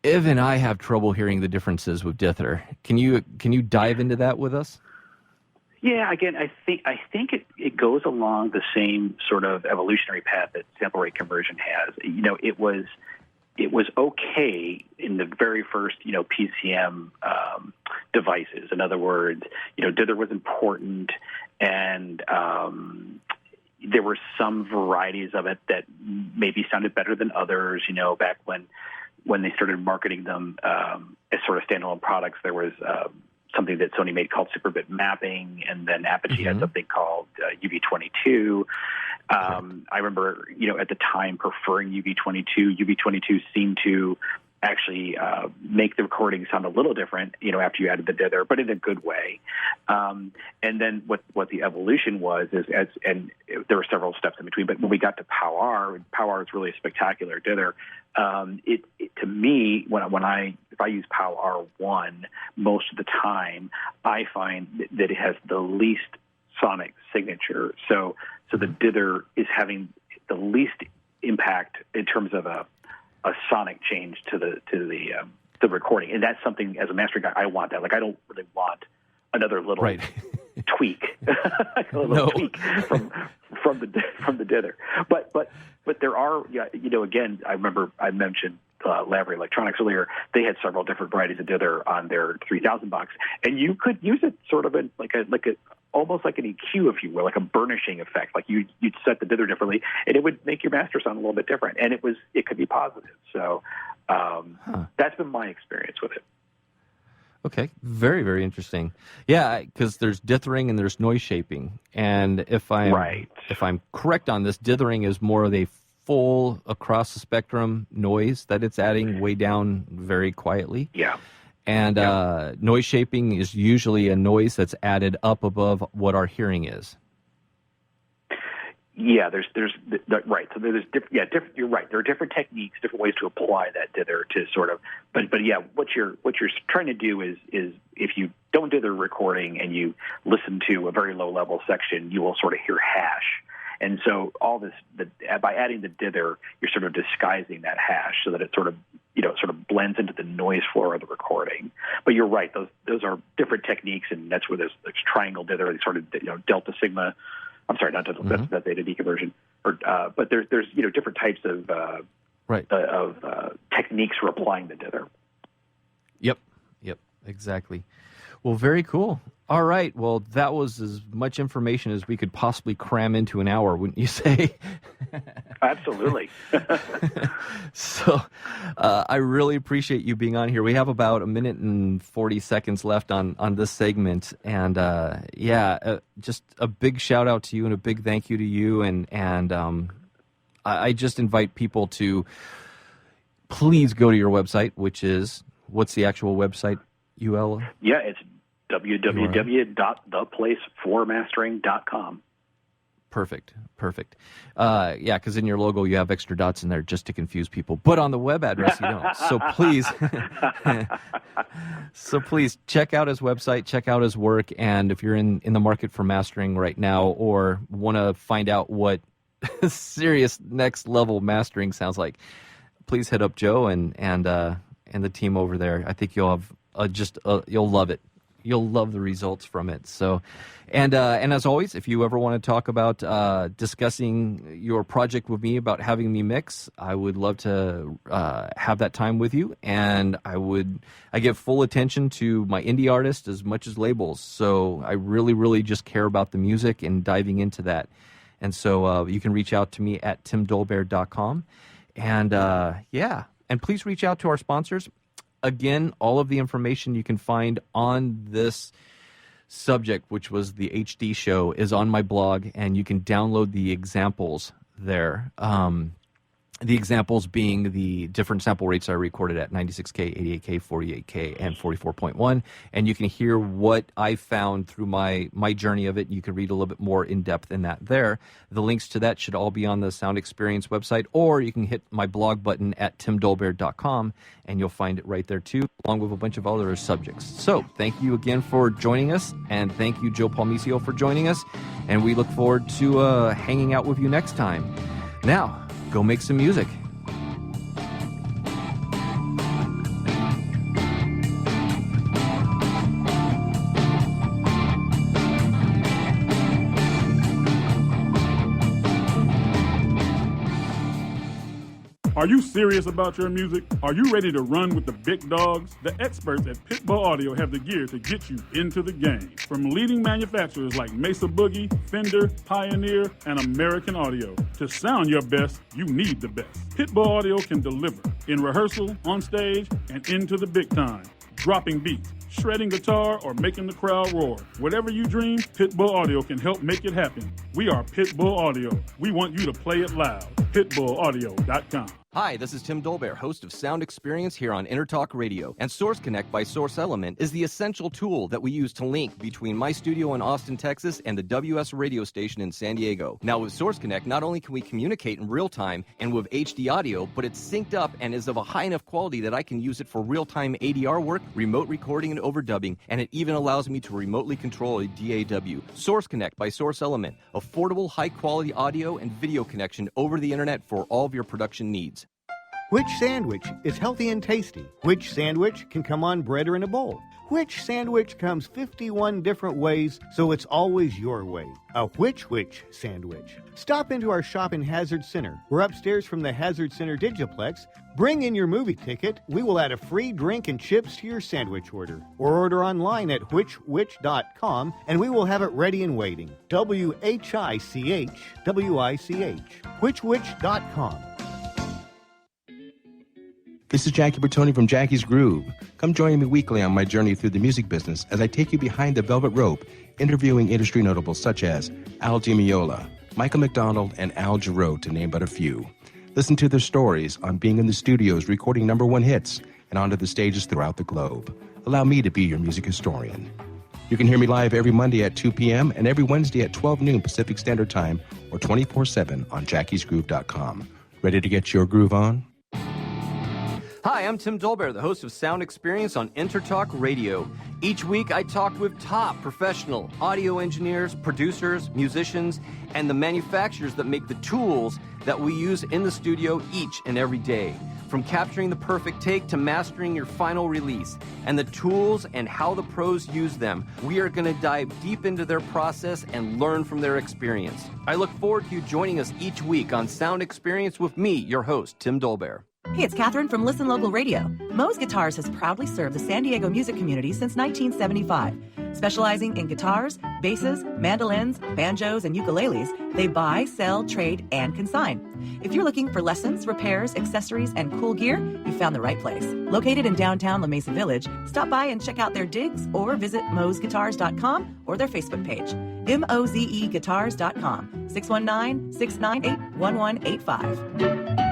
even I have trouble hearing the differences with dither. Can you dive into that with us? Yeah, again, I think it goes along the same sort of evolutionary path that sample rate conversion has. It was okay in the very first PCM devices. In other words, dither was important, and there were some varieties of it that maybe sounded better than others. Back when they started marketing them as sort of standalone products, there was something that Sony made called Superbit mapping, and then Apogee had something called UV22. I remember, at the time preferring UV22. UV22 seemed to actually make the recording sound a little different, after you added the dither, but in a good way. And then what the evolution was and there were several steps in between, but when we got to POW-R is really a spectacular dither. To me, if I use POW-R1 most of the time, I find that it has the least sonic signature. So the dither is having the least impact in terms of a sonic change to the recording, and that's something, as a mastering guy, I want that. Like, I don't really want another little tweak, tweak from the dither. But there are, again, I remember I mentioned Lavery Electronics earlier. They had several different varieties of dither on their 3000 box, and you could use it sort of in like a almost like an EQ, if you will, like a burnishing effect. Like you'd set the dither differently, and it would make your master sound a little bit different, and it could be positive. So that's been my experience with it. Okay, very, very interesting. Yeah, because there's dithering and there's noise shaping, and if I'm correct on this, dithering is more of a full across the spectrum noise that it's adding way down very quietly. Yeah. And noise shaping is usually a noise that's added up above what our hearing is. Yeah, there's right. So different. You're right. There are different techniques, different ways to apply that dither to sort of. But yeah, what you're trying to do is if you don't dither recording and you listen to a very low level section, you will sort of hear hash. And so all this, by adding the dither, you're sort of disguising that hash so that it sort of blends into the noise floor of the recording. But you're right; those are different techniques, and that's where there's triangle dither, sort of delta sigma. I'm sorry, not delta, that's beta deconversion. But there's different types of techniques for applying the dither. Yep, exactly. Well, very cool. All right. Well, that was as much information as we could possibly cram into an hour, wouldn't you say? Absolutely. So I really appreciate you being on here. We have about a minute and 40 seconds left on this segment. And just a big shout out to you and a big thank you to you. And I just invite people to please go to your website, which is, what's the actual website, UL? Yeah, it's www.theplaceformastering.com. Perfect. Because in your logo you have extra dots in there just to confuse people, but on the web address you don't. So please check out his website, check out his work, and if you're in the market for mastering right now or want to find out what serious next level mastering sounds like, please hit up Joe and the team over there. I think you'll have you'll love it. You'll love the results from it. So, and as always, if you ever want to talk about discussing your project with me, about having me mix, I would love to have that time with you. And I give full attention to my indie artists as much as labels. So I really, really just care about the music and diving into that. And so you can reach out to me at timdolbear.com. And and please reach out to our sponsors. Again, all of the information you can find on this subject, which was the HD show, is on my blog, and you can download the examples there. The examples being the different sample rates I recorded at 96K, 88K, 48K, and 44.1. And you can hear what I found through my journey of it. You can read a little bit more in depth in that there. The links to that should all be on the Sound Experience website, or you can hit my blog button at timdolbear.com, and you'll find it right there too, along with a bunch of other subjects. So thank you again for joining us, and thank you, Joe Palmaccio, for joining us. And we look forward to hanging out with you next time. Now, go make some music. Are you serious about your music? Are you ready to run with the big dogs? The experts at Pitbull Audio have the gear to get you into the game. From leading manufacturers like Mesa Boogie, Fender, Pioneer, and American Audio. To sound your best, you need the best. Pitbull Audio can deliver in rehearsal, on stage, and into the big time. Dropping beats, shredding guitar, or making the crowd roar. Whatever you dream, Pitbull Audio can help make it happen. We are Pitbull Audio. We want you to play it loud. PitbullAudio.com. Hi, this is Tim Dolbear, host of Sound Experience here on InterTalk Radio. And Source Connect by Source Element is the essential tool that we use to link between my studio in Austin, Texas, and the WS radio station in San Diego. Now, with Source Connect, not only can we communicate in real time and with HD audio, but it's synced up and is of a high enough quality that I can use it for real-time ADR work, remote recording, and overdubbing, and it even allows me to remotely control a DAW. Source Connect by Source Element, affordable, high-quality audio and video connection over the internet for all of your production needs. Which sandwich is healthy and tasty? Which sandwich can come on bread or in a bowl? Which sandwich comes 51 different ways, so it's always your way? A which sandwich. Stop into our shop in Hazard Center. We're upstairs from the Hazard Center Digiplex. Bring in your movie ticket. We will add a free drink and chips to your sandwich order. Or order online at which.com, and we will have it ready and waiting. WHICH, which.com. This is Jackie Bertoni from Jackie's Groove. Come join me weekly on my journey through the music business as I take you behind the velvet rope, interviewing industry notables such as Al Di Meola, Michael McDonald, and Al Jarreau, to name but a few. Listen to their stories on being in the studios recording #1 hits and onto the stages throughout the globe. Allow me to be your music historian. You can hear me live every Monday at 2 p.m. and every Wednesday at 12 noon Pacific Standard Time or 24/7 on jackiesgroove.com. Ready to get your groove on? Hi, I'm Tim Dolbear, the host of Sound Experience on InterTalk Radio. Each week, I talk with top professional audio engineers, producers, musicians, and the manufacturers that make the tools that we use in the studio each and every day. From capturing the perfect take to mastering your final release, and the tools and how the pros use them, we are going to dive deep into their process and learn from their experience. I look forward to you joining us each week on Sound Experience with me, your host, Tim Dolbear. Hey, it's Catherine from Listen Local Radio. Moe's Guitars has proudly served the San Diego music community since 1975. Specializing in guitars, basses, mandolins, banjos, and ukuleles, they buy, sell, trade, and consign. If you're looking for lessons, repairs, accessories, and cool gear, you found the right place. Located in downtown La Mesa Village, stop by and check out their digs or visit moesguitars.com or their Facebook page. MOZEguitars.com, 619-698-1185.